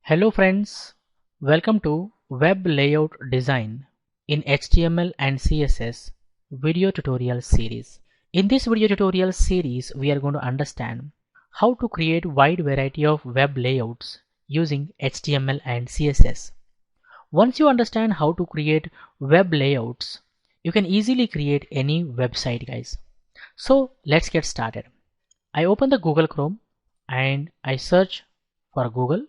Hello friends, welcome to Web Layout Design in HTML and CSS video tutorial series. In this video tutorial series, we are going to understand how to create wide variety of web layouts using HTML and CSS. Once you understand how to create web layouts, you can easily create any website, guys. So let's get started. I open the Google Chrome and I search for Google.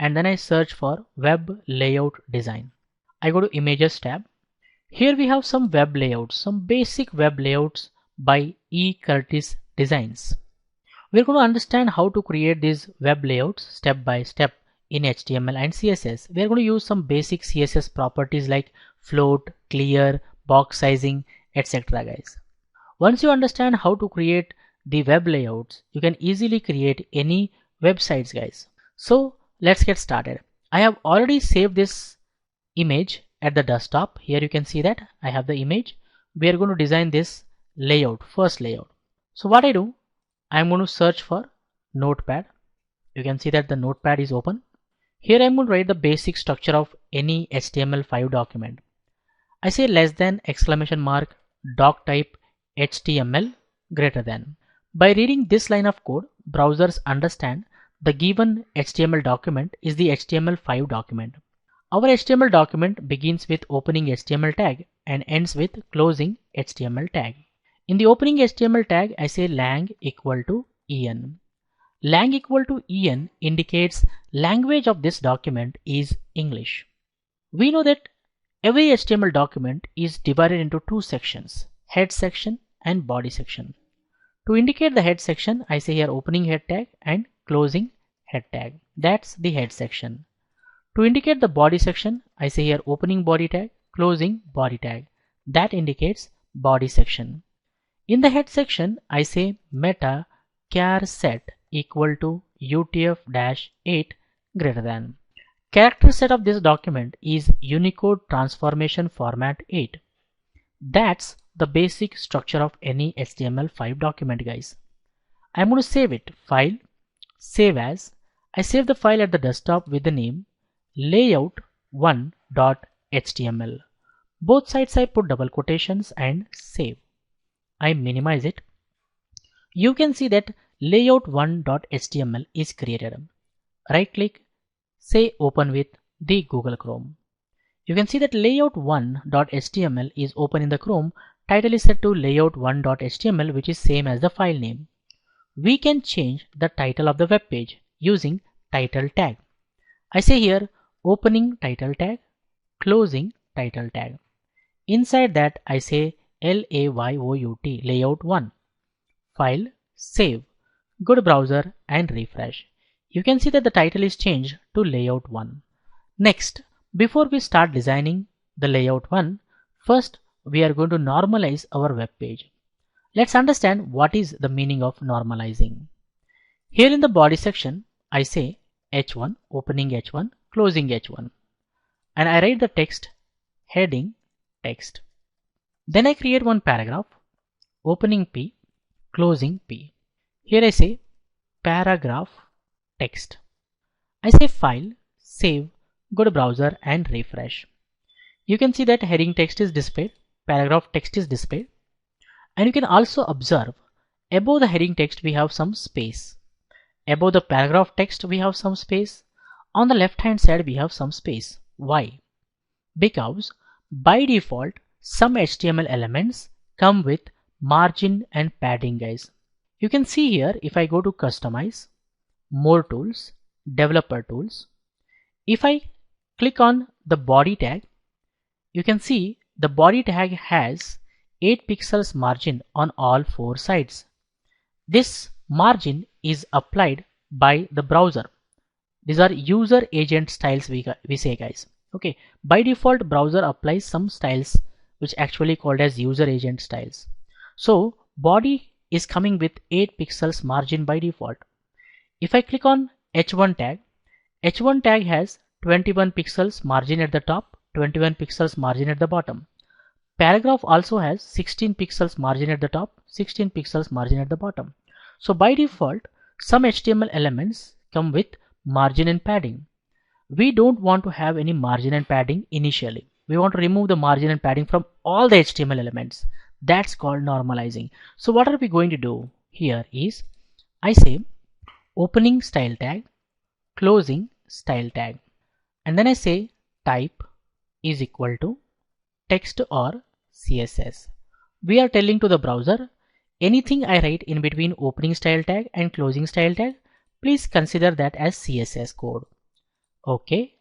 And then I search for web layout design. I go to images tab. Here we have some web layouts, some basic web layouts by E. Curtis Designs. We're going to understand how to create these web layouts step by step in HTML and CSS. We're going to use some basic CSS properties like float, clear, box sizing, etc. guys. Once you understand how to create the web layouts, you can easily create any websites, guys. So let's get started. I have already saved this image at the desktop. Here you can see that I have the image. We are going to design this layout, first layout. So what I do, I'm going to search for Notepad. You can see that the Notepad is open. Here I'm going to write the basic structure of any HTML5 document. I say less than exclamation mark doc type HTML greater than. By reading this line of code, browsers understand the given HTML document is the HTML5 document. Our HTML document begins with opening HTML tag and ends with closing HTML tag. In the opening HTML tag, I say lang equal to en. Lang equal to en indicates language of this document is English. We know that every HTML document is divided into two sections, head section and body section. To indicate the head section, I say here opening head tag and closing head tag. That's the head section. To indicate the body section, I say here opening body tag, closing body tag. That indicates body section. In the head section, I say meta char set equal to UTF-8 greater than. Character set of this document is Unicode Transformation Format 8. That's the basic structure of any HTML5 document, guys. I'm going to save it. File, save as. I save the file at the desktop with the name layout1.html. Both sides I put double quotations and save. I minimize it. You can see that layout1.html is created. Right click, say open with the Google Chrome. You can see that layout1.html is open in the Chrome. Title is set to layout1.html, which is same as the file name. We can change the title of the web page using title tag. I say here opening title tag, closing title tag. Inside that I say layout layout1. File, save, go to browser and refresh. You can see that the title is changed to layout1. Next, before we start designing the layout1, first we are going to normalize our web page. Let's understand what is the meaning of normalizing. Here in the body section, I say h1, opening h1, closing h1. And I write the text, heading, text. Then I create one paragraph, opening p, closing p. Here I say paragraph, text. I say file, save, go to browser and refresh. You can see that heading text is displayed, paragraph text is displayed. And you can also observe above the heading text we have some space. Above the paragraph text we have some space. On the left hand side we have some space. Why? Because by default some HTML elements come with margin and padding, guys. You can see here if I go to customize, more tools, developer tools. If I click on the body tag, you can see the body tag has 8 pixels margin on all 4 sides. This margin is applied by the browser. These are user agent styles we say, guys. Okay, by default browser applies some styles which actually called as user agent styles. So body is coming with 8 pixels margin by default. If I click on h1 tag has 21 pixels margin at the top, 21 pixels margin at the bottom. Paragraph also has 16 pixels margin at the top, 16 pixels margin at the bottom. So by default, some HTML elements come with margin and padding. we don't want to have any margin and padding initially. We want to remove the margin and padding from all the HTML elements. That's called normalizing. So what are we going to do here is, I say opening style tag, closing style tag, and then I say type is equal to text or CSS. We are telling to the browser, anything I write in between opening style tag and closing style tag, please consider that as CSS code. Okay,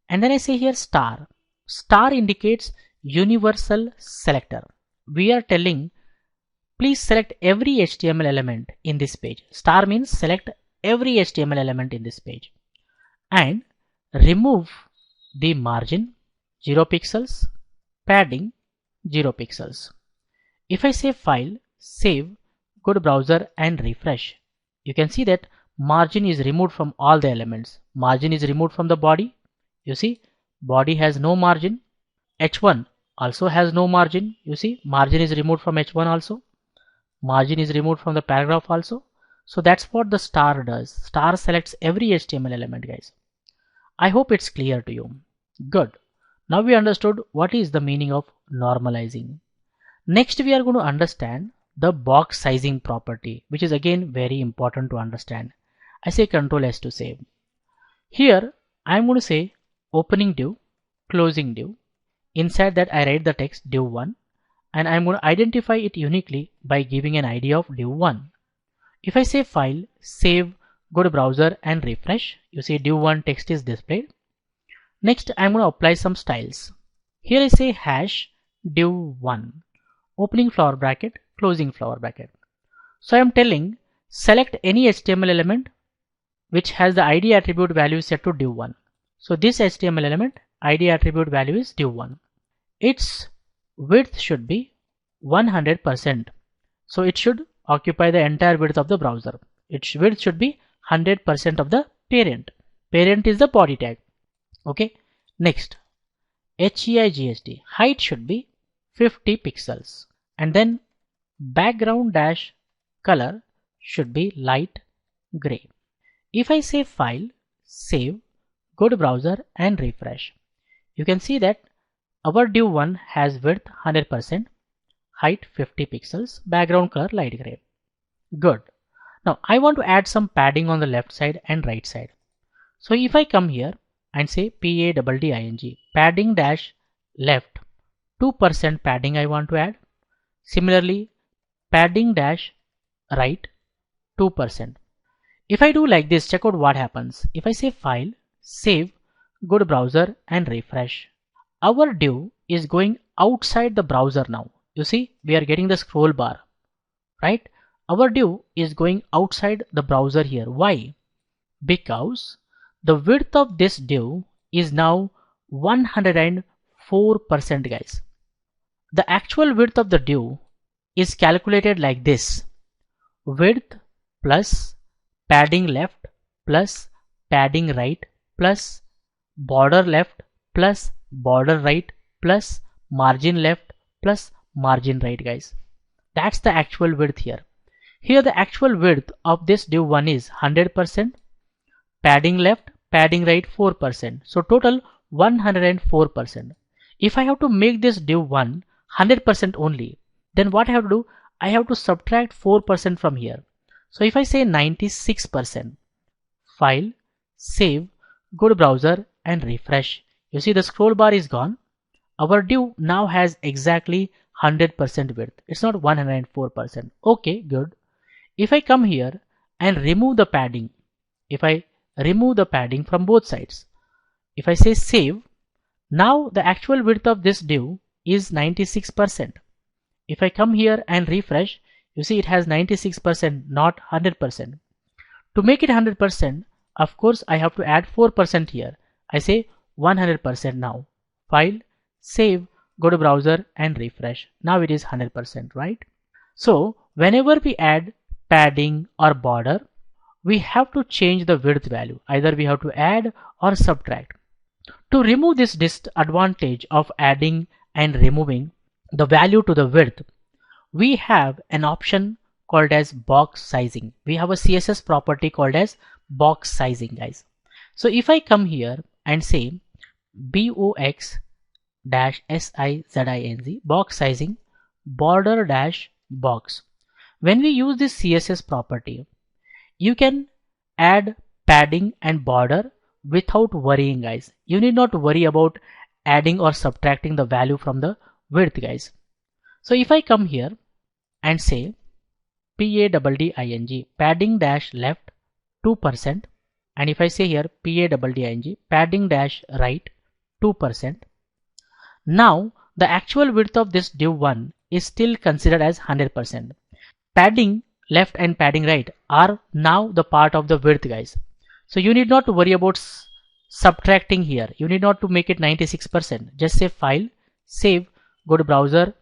and then I say here star. Star indicates universal selector. We are telling, please select every HTML element in this page. Star means select every HTML element in this page and remove the margin 0 pixels, padding 0 pixels. If I say file, save, go to browser and refresh, you can see that margin is removed from all the elements. Margin is removed from the body. You see, body has no margin. H1 also has no margin. You see, margin is removed from H1 also. Margin is removed from the paragraph also. So that's what the star does. Star selects every HTML element, guys. I hope it's clear to you. Good. Now we understood what is the meaning of normalizing. Next we are going to understand the box sizing property, which is again very important to understand. I say Ctrl S to save. Here I am going to say opening div, closing div. Inside that I write the text div1 and I am going to identify it uniquely by giving an ID of div1. If I say file, save, go to browser and refresh, you see div1 text is displayed. Next I am going to apply some styles. Here I say hash div1, opening flower bracket, closing flower bracket. So I am telling select any HTML element which has the ID attribute value set to div1. So this HTML element ID attribute value is div1. Its width should be 100%. So it should occupy the entire width of the browser. Its width should be 100% of the parent. Parent is the body tag. Okay. Next, HEIGHT, height should be 50 pixels. And then background dash color should be light gray. If I say file, save, go to browser and refresh, you can see that our div1 has width 100%, height 50 pixels, background color light gray. Good. Now I want to add some padding on the left side and right side. So if I come here and say PADDING, padding dash left, 2% padding I want to add. Similarly, padding dash right, 2%. If I do like this, check out what happens. If I say file, save, go to browser and refresh, our div is going outside the browser now. You see, we are getting the scroll bar, right? Our div is going outside the browser here. Why? Because the width of this div is now 104%, guys. The actual width of the div is calculated like this: width plus padding left plus padding right plus border left plus border right plus margin left plus margin right, guys. That's the actual width here. Here the actual width of this div1 is 100%, padding left, padding right 4%. So total 104%. If I have to make this div1 100% only, then what I have to do? I have to subtract 4% from here. So if I say 96%, file, save, go to browser and refresh, you see the scroll bar is gone. Our div now has exactly 100% width. It's not 104%. Okay, good. If I come here and remove the padding, if I remove the padding from both sides, if I say save, now the actual width of this div is 96%. If I come here and refresh, you see it has 96%, not 100%. To make it 100%, of course I have to add 4% here. I say 100% now. File, save, go to browser and refresh. Now it is 100%, right? So whenever we add padding or border, we have to change the width value. Either we have to add or subtract. To remove this disadvantage of adding and removing the value to the width, we have an option called as box sizing. We have a CSS property called as box sizing, guys. So if I come here and say box dash sizing box sizing border dash box. When we use this CSS property, you can add padding and border without worrying, guys. You need not worry about adding or subtracting the value from the width, guys. So if I come here and say padding padding dash left 2%, and if I say here padding padding dash right 2%, now the actual width of this div 1 is still considered as 100%. Padding left and padding right are now the part of the width, guys. So you need not to worry about subtracting here. You need not to make it 96%. Just say file, save, go to browser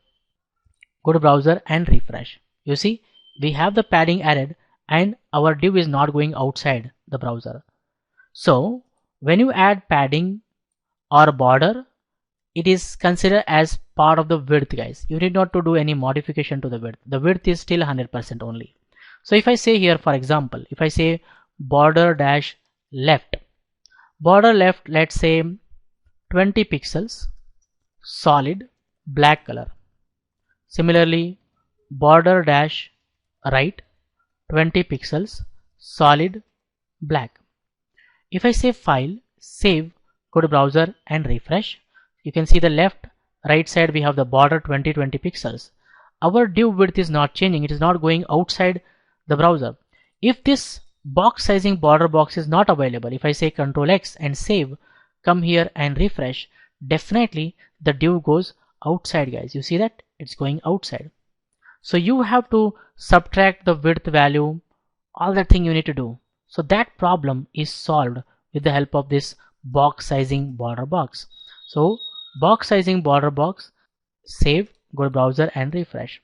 and refresh. You see, we have the padding added and our div is not going outside the browser. So when you add padding or border, it is considered as part of the width, guys. You need not to do any modification to the width. The width is still 100% only. So if I say here, for example, if I say border dash left, let's say 20 pixels, solid black color. Similarly, border dash right 20 pixels, solid black. If I say file, save, go to browser and refresh, you can see the left right side we have the border 20 pixels. Our div width is not changing. It is not going outside the browser. If this box sizing border box is not available, if I say Ctrl X and save, come here and refresh, definitely the div goes outside, guys. You see that it's going outside. So you have to subtract the width value, all that thing you need to do. So that problem is solved with the help of this box sizing border box. So box sizing border box, save, go to browser and refresh.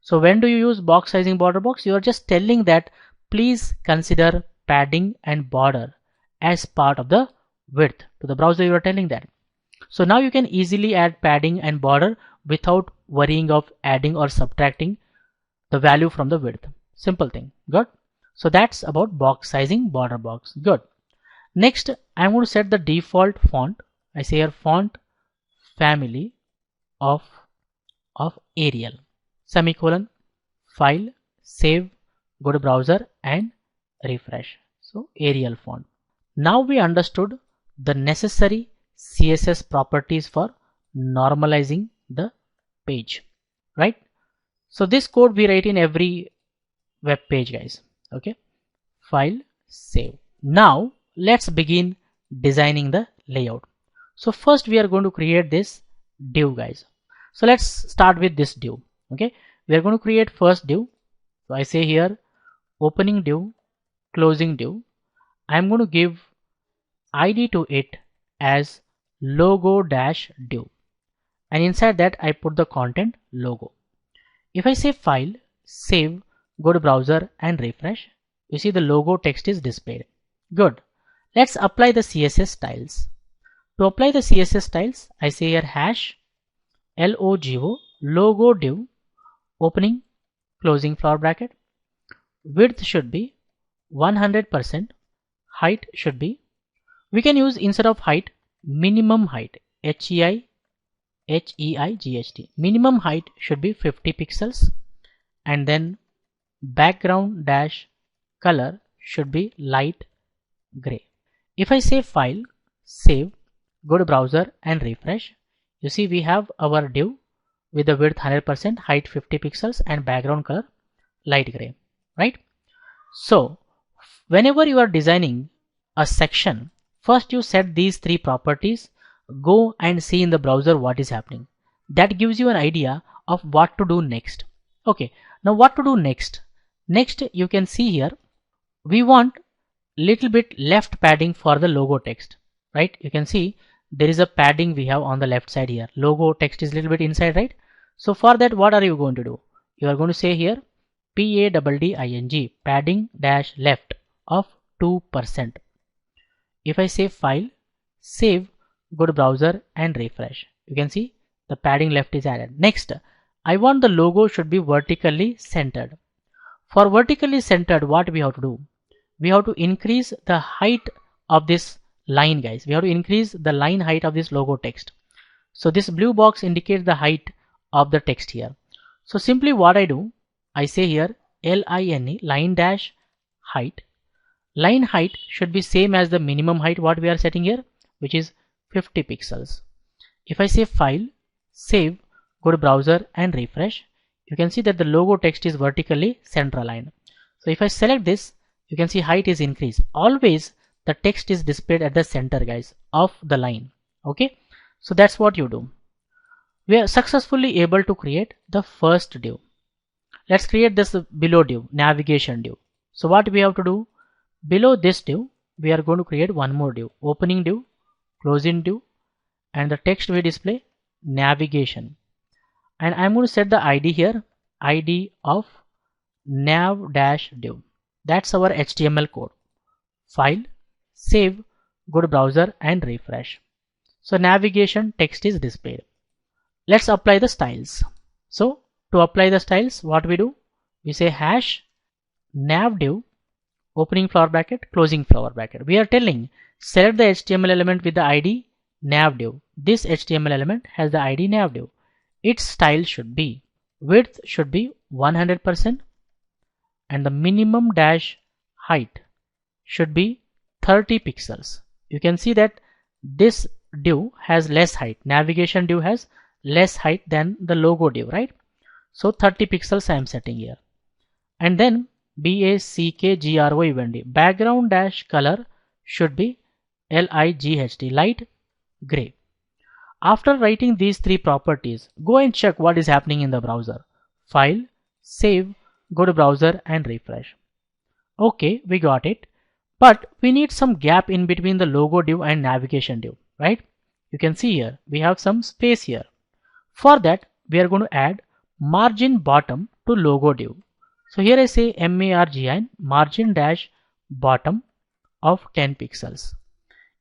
So when do you use box sizing border box? You are just telling that please consider padding and border as part of the width. To the browser you are telling that. So now you can easily add padding and border without worrying of adding or subtracting the value from the width. Simple thing. Good. So that's about box sizing border box. Good. Next, I'm going to set the default font. I say here font family of Arial, semicolon, file, save, go to browser and refresh. So Arial font. Now we understood the necessary CSS properties for normalizing the page, right? So this code we write in every web page, guys. Okay, file, save. Now let's begin designing the layout. So first we are going to create this div, guys. So let's start with this div. Okay, we are going to create first div. So I say here opening div, closing div. I'm going to give ID to it as logo dash div, and inside that I put the content logo. If I say file, save, go to browser and refresh, you see the logo text is displayed. Good. Let's apply the CSS styles. To apply the CSS styles, I say here hash logo logo div, opening, closing flower bracket. Width should be 100%. Height should be, we can use instead of height minimum height, HEIGHT. Minimum height should be 50 pixels, and then background dash color should be light gray. If I say file, save, go to browser and refresh, you see we have our div with the width 100%, height 50 pixels and background color light gray, right? So whenever you are designing a section, first you set these three properties, go and see in the browser what is happening. That gives you an idea of what to do next. Okay, now what to do next? Next you can see here we want little bit left padding for the logo text, right? You can see there is a padding we have on the left side here. Logo text is a little bit inside, right? So for that, what are you going to do? You are going to say here padding padding dash left of 2%. If I say file, save, go to browser and refresh, you can see the padding left is added. Next, I want the logo should be vertically centered. For vertically centered, what we have to do? We have to increase the height of this line, guys. We have to increase the line height of this logo text. So this blue box indicates the height of the text here. So simply what I do, I say here line, line dash height. Line height should be same as the minimum height what we are setting here, which is 50 pixels. If I say file, save, go to browser and refresh, you can see that the logo text is vertically center aligned. So if I select this, you can see height is increased. Always the text is displayed at the center, guys, of the line. Okay, so that's what you do. We are successfully able to create the first div. Let's create this below div, navigation div. So what we have to do, below this div, we are going to create one more div, opening div, closing div, and the text we display navigation. And I'm going to set the ID here, ID of nav-div. That's our HTML code. File, save, go to browser and refresh. So navigation text is displayed. Let's apply the styles. So to apply the styles, what we do, we say hash nav-div, opening flower bracket, closing flower bracket. We are telling select the HTML element with the ID nav-div. This HTML element has the ID nav-div. Its style should be, width should be 100%, and the minimum dash height should be 30 pixels. You can see that this div has less height. Navigation div has less height than the logo div, right? So 30 pixels I am setting here. And then BACKGROEVENT, background dash color should be LIGHT, light gray. After writing these three properties, go and check what is happening in the browser. File, save, go to browser and refresh. Okay, we got it. But we need some gap in between the logo div and navigation div, right? You can see here we have some space here. For that, we are going to add margin bottom to logo div. So here I say margin, margin dash bottom of 10 pixels.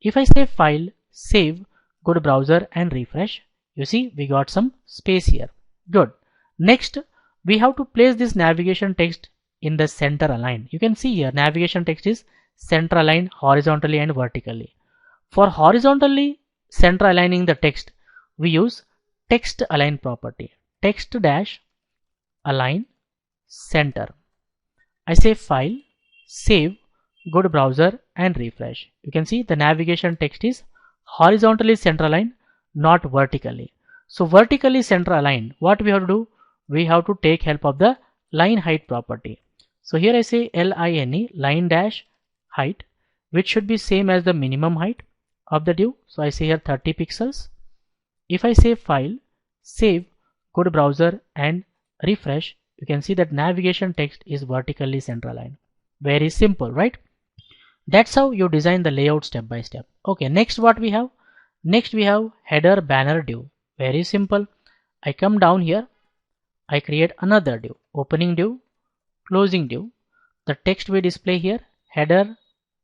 If I say file, save, go to browser and refresh, you see we got some space here. Good. Next, we have to place this navigation text in the center align. You can see here navigation text is center aligned horizontally and vertically. For horizontally center aligning the text, we use text align property. Text dash align center. I say file, save, go to browser and refresh. You can see the navigation text is horizontally center aligned, not vertically. So vertically center aligned, what we have to do, we have to take help of the line height property. So here I say line, line dash height, which should be same as the minimum height of the div. So I say here 30 pixels. If I say file, save, go to browser and refresh, you can see that navigation text is vertically center aligned. Very simple, right? That's how you design the layout step by step. Okay, next what we have? Next we have header banner div. Very simple. I come down here, I create another div, opening div, closing div. The text we display here, header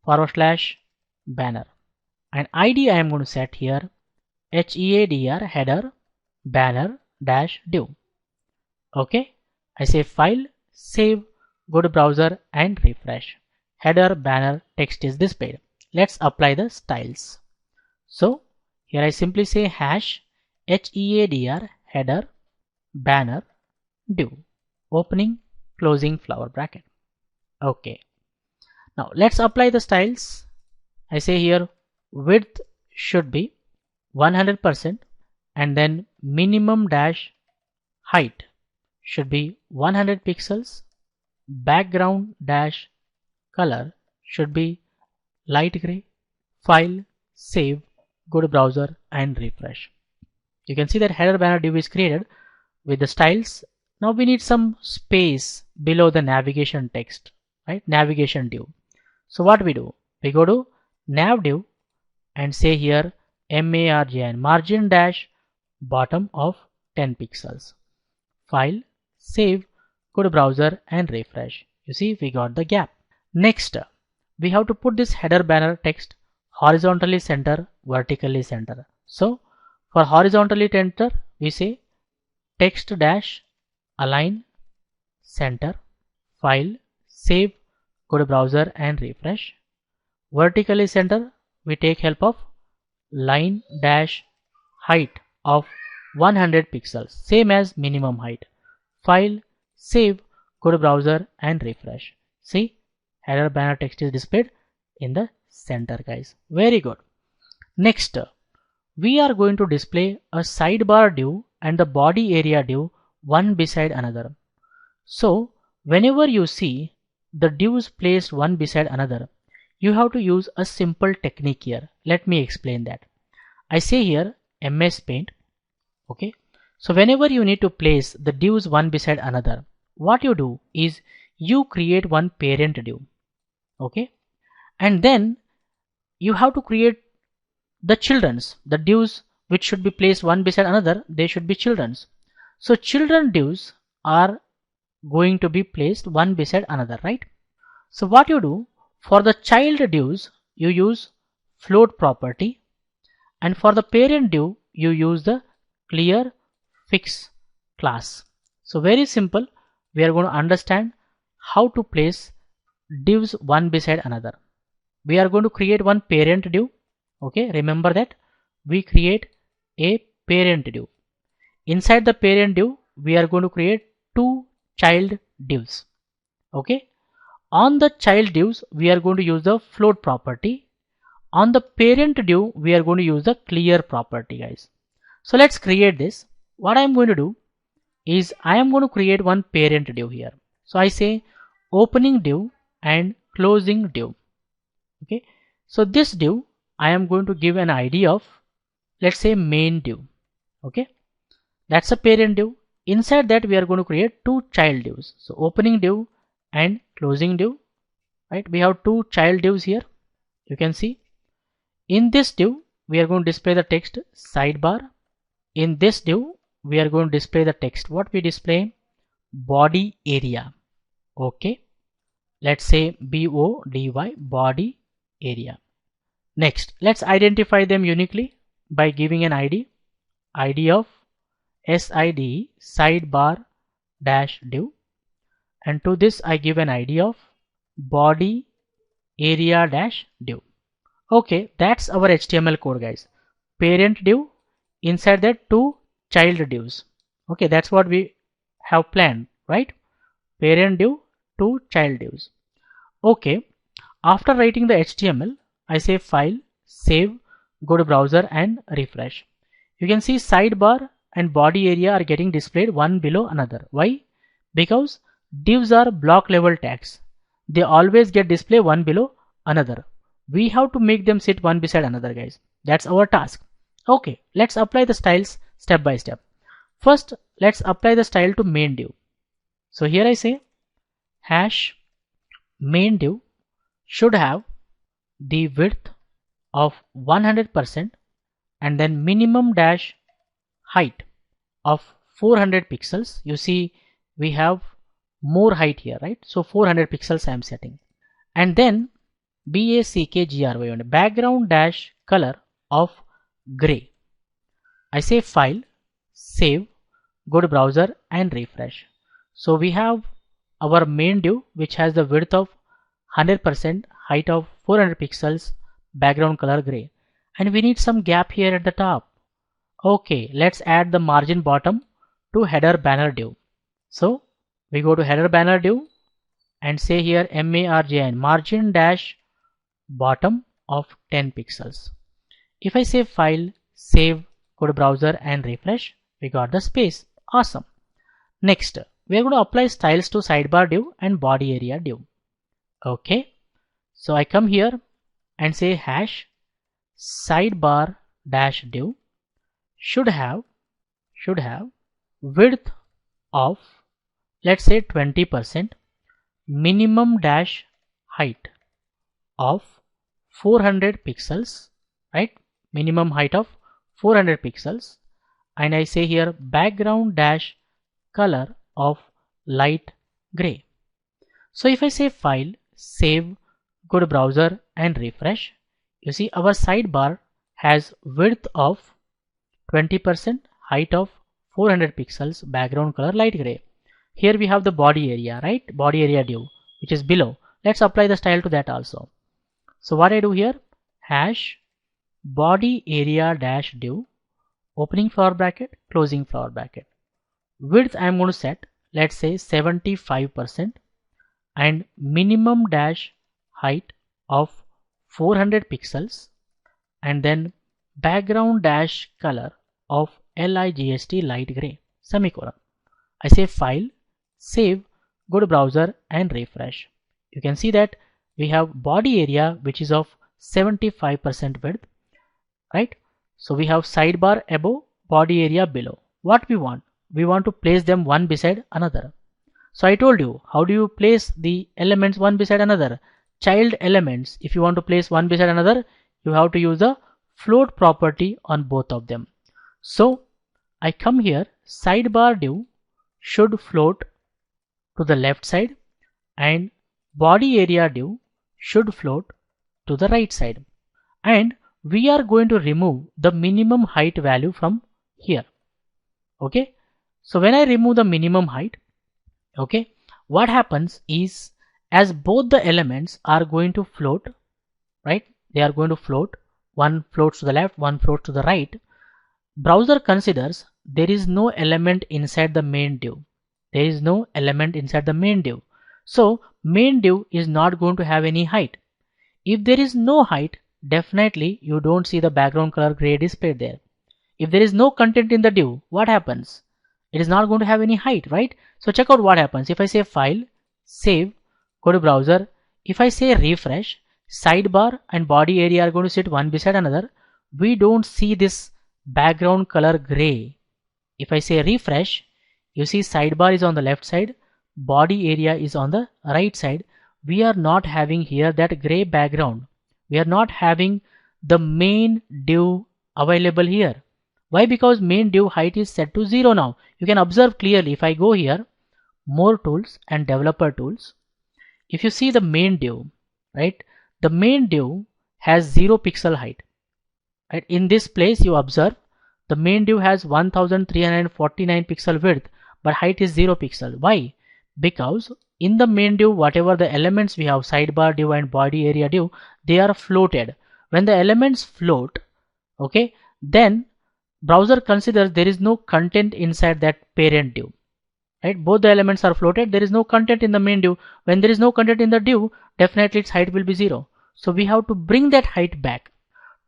/ banner. And ID I am going to set here HEADR, header banner dash div. Okay, I say file, save, go to browser and refresh. Header banner text is displayed. Let's apply the styles. So here I simply say hash HEADR, header banner div, opening closing flower bracket. Okay, now let's apply the styles. I say here width should be 100%, and then minimum dash height should be 100 pixels. Background dash color should be light gray. File, save, go to browser and refresh. You can see that header banner div is created with the styles. Now we need some space below the navigation text, right? Navigation div. So what we do, we go to nav div and say here margin, margin dash bottom of 10 pixels. File, save, go to browser and refresh. You see we got the gap. Next, we have to put this header banner text horizontally center, vertically center. So for horizontally center, we say text dash align center. File, save, go to browser and refresh. Vertically center, we take help of line dash height of 100 pixels, same as minimum height. File, save, go to browser and refresh. See, header banner text is displayed in the center, guys. Very good. Next, we are going to display a sidebar div and the body area div one beside another. So whenever you see the divs placed one beside another, you have to use a simple technique here. Let me explain that. I say here MS Paint. Okay. So whenever you need to place the divs one beside another, what you do is you create one parent div. Okay. And then you have to create the children's, the divs which should be placed one beside another, they should be children's. So children divs are going to be placed one beside another, right? So what you do for the child divs, you use float property, and for the parent div you use the clear fix class. So very simple, we are going to understand how to place divs one beside another. We are going to create one parent div. Okay, remember that we create a parent div. Inside the parent div we are going to create two child divs. Okay, on the child divs we are going to use the float property. On the parent div we are going to use the clear property, guys. So let's create this. What I am going to do is I am going to create one parent div here. So I say opening div and closing div. Okay, so this div I am going to give an ID of, let's say, main div. Okay, that's a parent div. Inside that we are going to create two child divs. So opening div and closing div, right? We have two child divs here. You can see in this div we are going to display the text sidebar. In this div we are going to display the text, what we display, body area. Okay, let's say BODY, body area. Next, let's identify them uniquely by giving an ID of SID sidebar dash div, and to this I give an ID of body area dash div. Okay, that's our HTML code, guys. Parent div, inside that two child divs. Okay, that's what we have planned, right? Parent div, two child divs. Okay, after writing the HTML, I say file, save, go to browser and refresh. You can see sidebar and body area are getting displayed one below another. Why? Because divs are block level tags. They always get displayed one below another. We have to make them sit one beside another, guys. That's our task. Okay, let's apply the styles step by step. First, let's apply the style to main div. So here I say hash main div should have the width of 100% and then minimum dash height of 400 pixels. You see we have more height here, right? So 400 pixels I am setting, and then background dash color of gray. I say file, save, go to browser and refresh. So we have our main div which has the width of 100%, height of 400 pixels, background color gray, and we need some gap here at the top. Okay, let's add the margin bottom to header banner div. So we go to header banner div and say here margin dash bottom of 10 pixels. If I say file, save, go to browser and refresh, we got the space. Awesome. Next, we are going to apply styles to sidebar div and body area div. Okay, so I come here and say hash sidebar dash div should have width of, let's say, 20%, minimum dash height of 400 pixels, right? Minimum height of 400 pixels, and I say here background dash color of light gray. So if I say file, save, go to browser and refresh, you see our sidebar has width of 20%, height of 400 pixels, background color light gray. Here we have the body area, right? Body area div which is below. Let's apply the style to that also. So what I do here, hash body area dash div, opening flower bracket, closing flower bracket. Width I am going to set, let's say 75%, and minimum dash height of 400 pixels, and then background dash color of ligst light gray, semicolon. I say file, save, go to browser and refresh. You can see that we have body area which is of 75% width, right? So we have sidebar above, body area below. What we want to place them one beside another. So I told you, how do you place the elements one beside another? Child elements, if you want to place one beside another, you have to use the float property on both of them. So I come here, sidebar div should float to the left side and body area div should float to the right side. And we are going to remove the minimum height value from here. Okay, so when I remove the minimum height, okay, what happens is, as both the elements are going to float, right, they are going to float, one floats to the left, one floats to the right, browser considers there is no element inside the main div. There is no element inside the main div. So main div is not going to have any height. If there is no height, definitely you don't see the background color gray displayed there. If there is no content in the div, what happens? It is not going to have any height, right? So check out what happens. If I say file, save, go to browser. If I say refresh, sidebar and body area are going to sit one beside another. We don't see this background color gray. If I say refresh, you see sidebar is on the left side, body area is on the right side. We are not having here that gray background. We are not having the main div available here. Why? Because main div height is set to 0 now. You can observe clearly. If I go here, more tools and developer tools, if you see the main div, right, the main div has 0 pixel height, right? In this place you observe the main div has 1349 pixel width, but height is 0 pixel. Why? Because in the main div, whatever the elements we have, sidebar div and body area div, they are floated. When the elements float, okay, then browser considers there is no content inside that parent div, right? Both the elements are floated, there is no content in the main div. When there is no content in the div, definitely its height will be 0. So we have to bring that height back.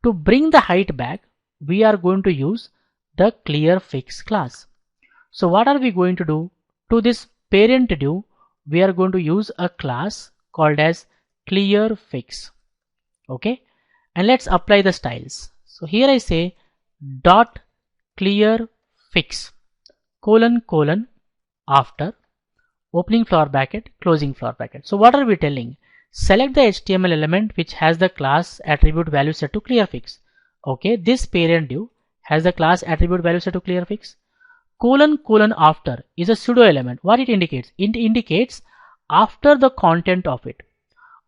To bring the height back, we are going to use the clearFix class. So what are we going to do? To this parent div, we are going to use a class called as clearFix. Okay, and let's apply the styles. So here I say dot clearFix colon after, opening flower bracket, closing flower bracket. So what are we telling? Select the HTML element which has the class attribute value set to clearFix. Okay, this parent div has the class attribute value set to clearFix. Colon after is a pseudo element. What it indicates? It indicates after the content of it.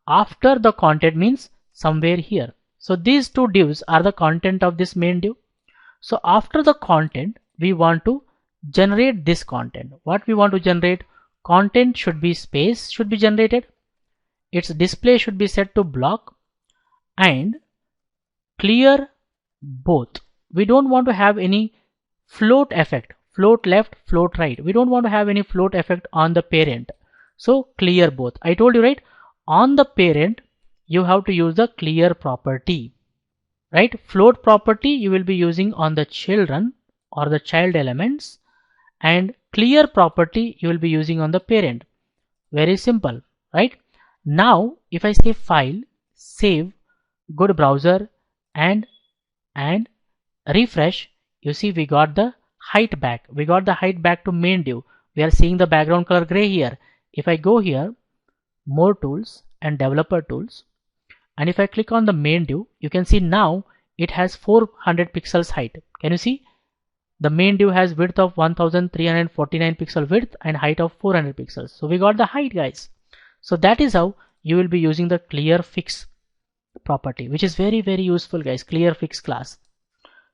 After the content means somewhere here. So these two divs are the content of this main div. So after the content, we want to generate this content. What we want to generate? Content should be space, should be generated. Its display should be set to block and clear both. We don't want to have any float effect, float left, float right. We don't want to have any float effect on the parent. So clear both. I told you, right? On the parent, you have to use the clear property, right? Float property you will be using on the children or the child elements, and clear property you will be using on the parent. Very simple, right? Now if I say file, save, go to browser and refresh, you see we got the height back. We got the height back to main div. We are seeing the background color gray here. If I go here, more tools and developer tools, and if I click on the main div, you can see now it has 400 pixels height. Can you see? The main div has width of 1349 pixel width and height of 400 pixels. So we got the height, guys. So that is how you will be using the clearFix property, which is very useful, guys. clearFix class.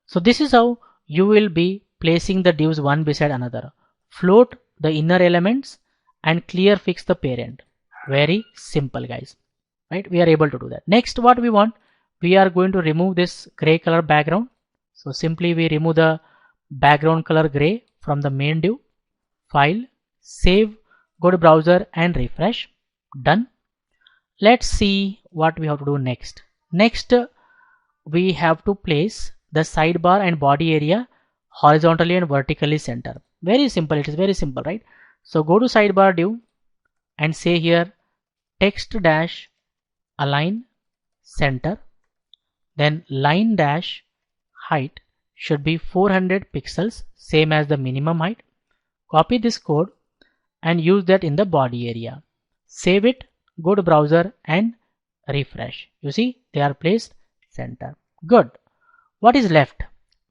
So this is how you will be placing the divs one beside another. Float the inner elements and clearFix the parent. Very simple, guys, right? We are able to do that. Next, what we want? we are going to remove this gray color background. So simply we remove the background color gray from the main div. File, save, go to browser and refresh. Done. Let's see what we have to do next. Next, we have to place the sidebar and body area horizontally and vertically center. Very simple. It is very simple, right? So go to sidebar div and say here text dash align center, then line dash height should be 400 pixels, same as the minimum height. Copy this code and use that in the body area. Save it, go to browser and refresh. You see they are placed center. Good. What is left?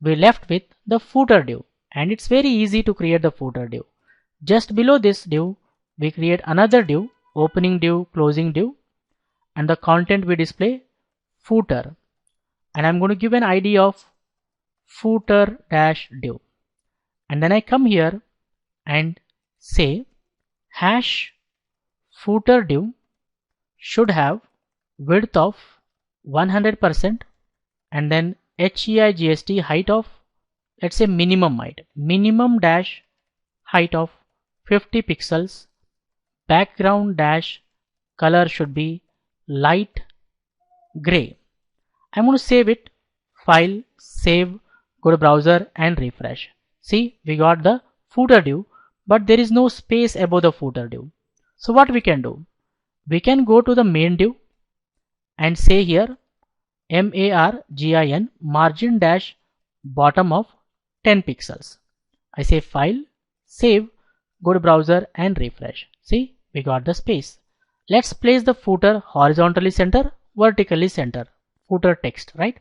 We left with the footer div, and it's very easy to create the footer div. Just below this div we create another div, opening div, closing div, and the content we display footer, and I'm going to give an ID of footer dash div, and then I come here and say hash footer div should have width of 100% and then HEIGST height of, let's say, minimum dash height of 50 pixels, background dash color should be light gray. I'm going to save it. File, save, go to browser and refresh. See, we got the footer div, but there is no space above the footer div. So what we can do? We can go to the main div and say here margin dash bottom of 10 pixels. I say file, save, go to browser and refresh. See, we got the space. Let's place the footer horizontally center, vertically center, footer text, right?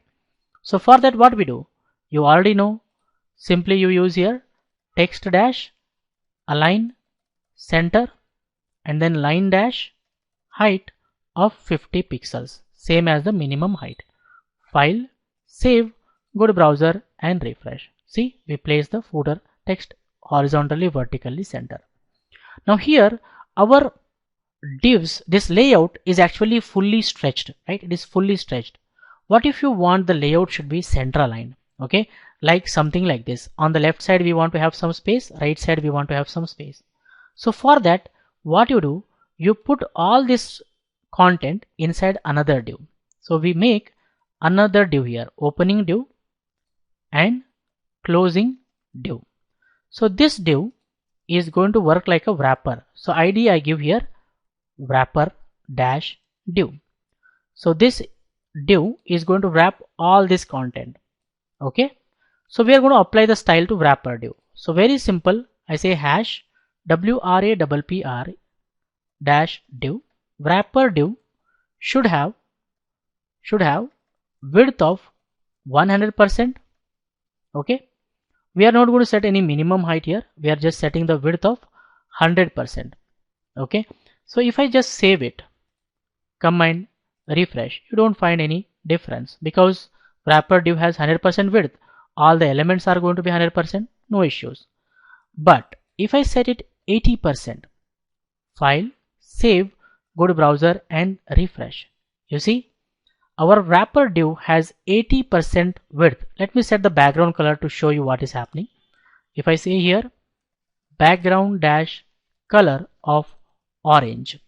So for that, what we do? You already know. Simply you use here text dash align center and then line dash height of 50 pixels, same as the minimum height. File, save, go to browser and refresh. See, we place the footer text horizontally, vertically center. Now here our divs, this layout is actually fully stretched, right? It is fully stretched. What if you want the layout should be center aligned? Okay, like something like this. On the left side we want to have some space, right side we want to have some space. So for that, what you do, you put all this content inside another div. So we make another div here, opening div and closing div. So this div is going to work like a wrapper. So ID I give here wrapper dash div. So this div is going to wrap all this content. Okay, so we are going to apply the style to wrapper div. So very simple. I say hash wrapper dash div. Wrapper div should have width of 100%. Okay, we are not going to set any minimum height here. We are just setting the width of 100%. Okay, so if I just save it, come and refresh, you don't find any difference because wrapper div has 100% width. All the elements are going to be 100%, no issues. But if I set it 80%, file, save, go to browser and refresh. You see, our wrapper div has 80% width. Let me set the background color to show you what is happening. If I say here background dash color of orange,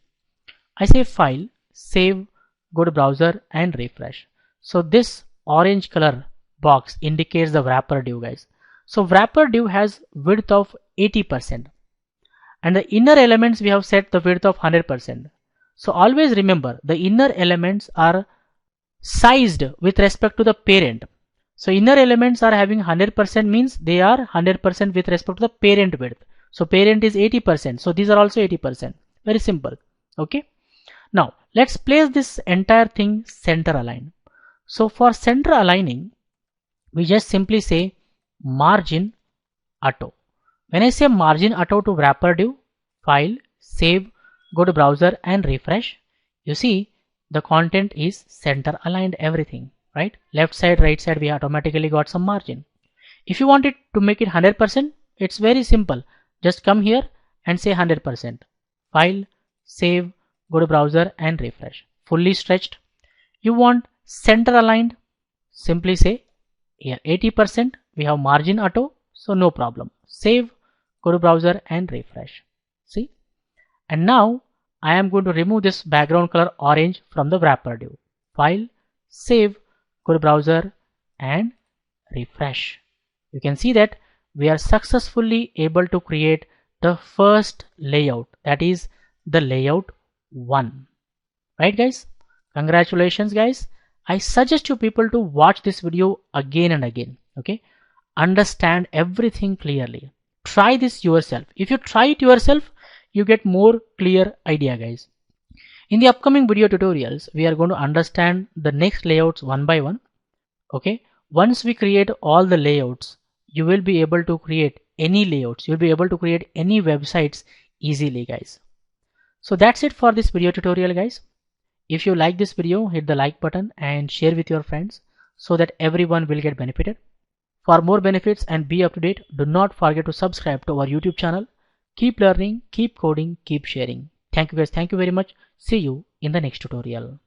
I say file, save, go to browser and refresh. So this orange color box indicates the wrapper div, guys. So wrapper div has width of 80% and the inner elements we have set the width of 100%. So always remember the inner elements are sized with respect to the parent. So inner elements are having 100% means they are 100% with respect to the parent width. So parent is 80%. So these are also 80%. Very simple. Okay. Now let's place this entire thing center aligned. So for center aligning, we just simply say margin auto. When I say margin auto to wrapper div, file, save, go to browser and refresh. You see the content is center aligned, everything, right? Left side, right side, we automatically got some margin. If you want it to make it 100%, it's very simple. Just come here and say 100%. File, save, go to browser and refresh. Fully stretched. You want center aligned, simply say here 80%, we have margin auto, so no problem. Save, go to browser and refresh. See, and now I am going to remove this background color orange from the wrapper div. File, save, go to browser and refresh. You can see that we are successfully able to create the first layout, that is the layout 1. Right guys? Congratulations guys. I suggest you people to watch this video again and again. Okay? Understand everything clearly. Try this yourself. If you try it yourself, you get more clear idea guys. In the upcoming video tutorials, we are going to understand the next layouts one by one. Okay? Once we create all the layouts, you will be able to create any layouts. You'll be able to create any websites easily guys. So that's it for this video tutorial guys. If you like this video, hit the like button and share with your friends so that everyone will get benefited. For more benefits and be up to date, do not forget to subscribe to our YouTube channel. Keep learning, keep coding, keep sharing. Thank you guys. Thank you very much. See you in the next tutorial.